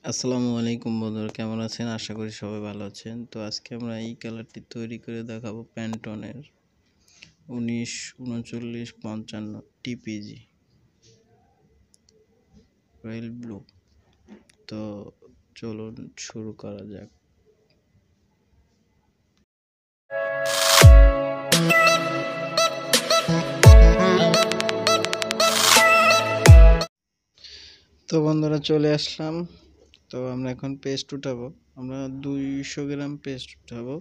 আসসালামু আলাইকুম বন্ধুরা, কেমন আছেন? আশা করি সবাই ভালো আছেন। তো আজকে আমরা এই কালারটি তৈরি করে দেখাবো প্যান্টনের 19 39 55 টিপিজি রয়্যাল ব্লু। তো চলুন শুরু করা যাক। তো বন্ধুরা চলে আসলাম। তো আমরা এখন পেস্ট উঠাবো। আমরা 200 গ্রাম পেস্ট উঠাবো।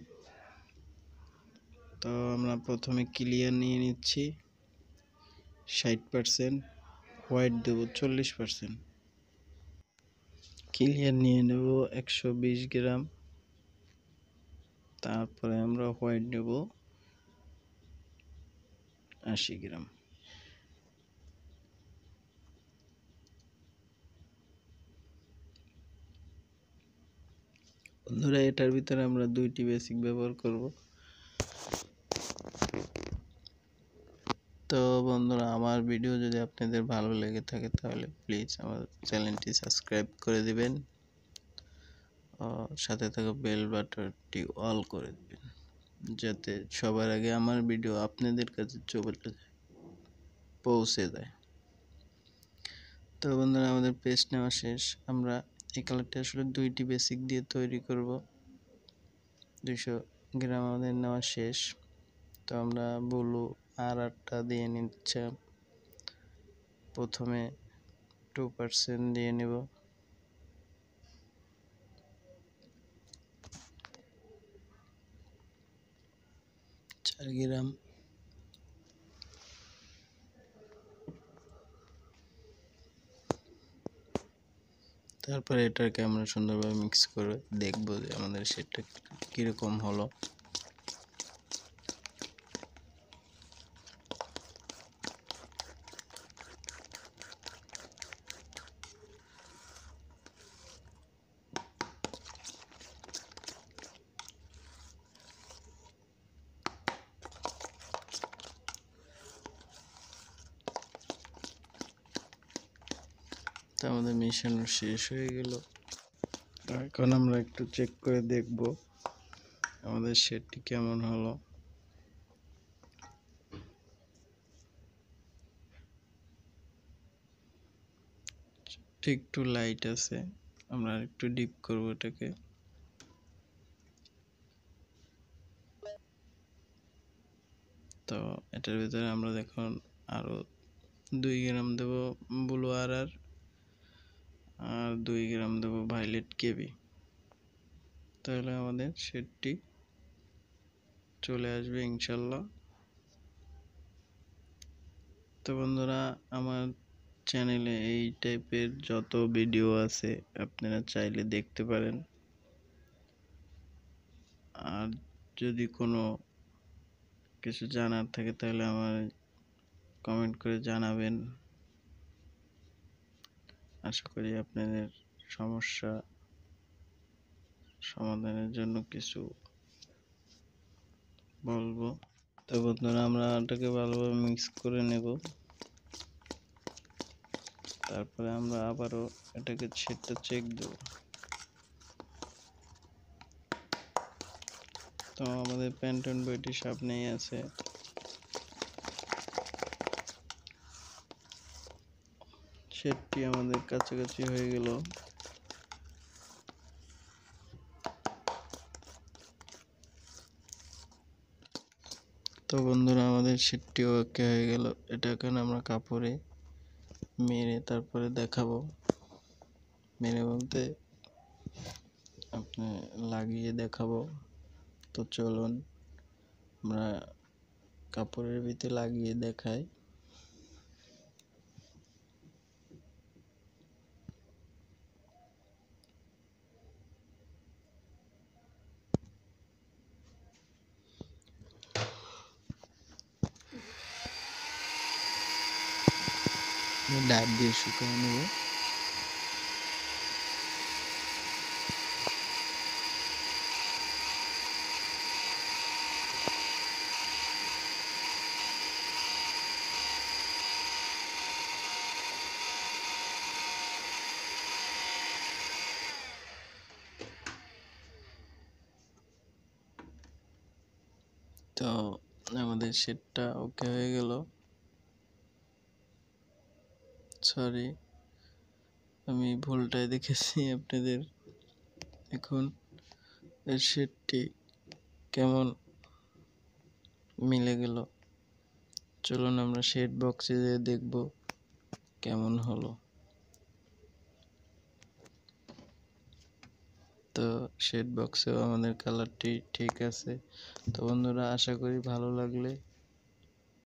তো আমরা প্রথমে ক্লিয়ার নিয়ে নিচ্ছি 60%, হোয়াইট দেবো 40%। ক্লিয়ার নিয়ে নেব 120 গ্রাম। তারপরে আমরা হোয়াইট নেব 80 গ্রাম। বন্ধুরা এটার ভিতরে আমরা দুইটি বেসিক ব্যবহার করব। তো বন্ধুরা আমার ভিডিও যদি আপনাদের ভালো লেগে থাকে তাহলে প্লিজ আমার চ্যানেলটি সাবস্ক্রাইব করে দিবেন, সাথে থাকা বেল বাটনটি অল করে দিবেন, যাতে সবার আগে আমার ভিডিও আপনাদের কাছে পৌঁছে যায়। তো বন্ধুরা আমাদের পেস্ট নেওয়া শেষ। আমরা এই কালারটি আসলে দুইটি বেসিক দিয়ে তৈরি করব। 200 গ্রাম আমাদের নেওয়া শেষ। তো আমরা ব্লু আর আটটা দিয়ে নিচ্ছি। প্রথমে 2% দিয়ে নেব। চার গ্রাম। তারপরে এটাকে আমরা সুন্দরভাবে মিক্স করে দেখব যে আমাদের সেটটা কীরকম হলো। তো আমাদের মিশানো শেষ হয়ে গেল। এখন আমরা একটু চেক করে দেখব আমাদের সেটটি কেমন হলো। ঠিক একটু লাইট আছে, আমরা একটু ডিপ করব এটাকে। তো এটার ভিতরে আমরা দেখুন আরো 2 গ্রাম দেব ব্লু আর 2 গ্রাম দেব ভায়োলেট কেবি। তাহলে আমাদের সেটটি চলে আসবে ইনশাল্লাহ। তো বন্ধুরা আমার চ্যানেলে এই টাইপের যত ভিডিও আছে আপনারা চাইলে দেখতে পারেন। আর যদি কোনো কিছু জানার থাকে তাহলে আমার কমেন্ট করে জানাবেন। আশা করি আপনাদের সমস্যা সমাধানের জন্য কিছু বলবো। তো বন্ধুরা আমরা এটাকে ভালোভাবে মিক্স করে নেব। তারপরে আমরা আবারও এটাকে সেটটা চেক দেব। তো আমাদের প্যান্টন বইটি সামনেই আছে। সেটটি আমাদের কাছাকাছি হয়ে গেল। তো বন্ধুরা আমাদের সেটটি ওকে হয়ে গেল। এটা এখন আমরা কাপড়ে মেরে তারপরে দেখাবো। মেরে বলতে আপনি লাগিয়ে দেখাবো। তো চলুন আমরা কাপড়ের ভিতরে লাগিয়ে দেখাই। ডাব দিয়ে শুকিয়ে নেব। তো আমাদের শেডটা ওকে হয়ে গেল। সরি, আমি ভুলটাই দেখেছি আপনাদের। এখন এর শেডটি কেমন মিলে গেল, চলুন আমরা শেড বক্সে যেয়ে দেখব কেমন হলো। তো শেড বক্সেও আমাদের কালারটি ঠিক আছে। তো বন্ধুরা, আশা করি ভালো লাগলে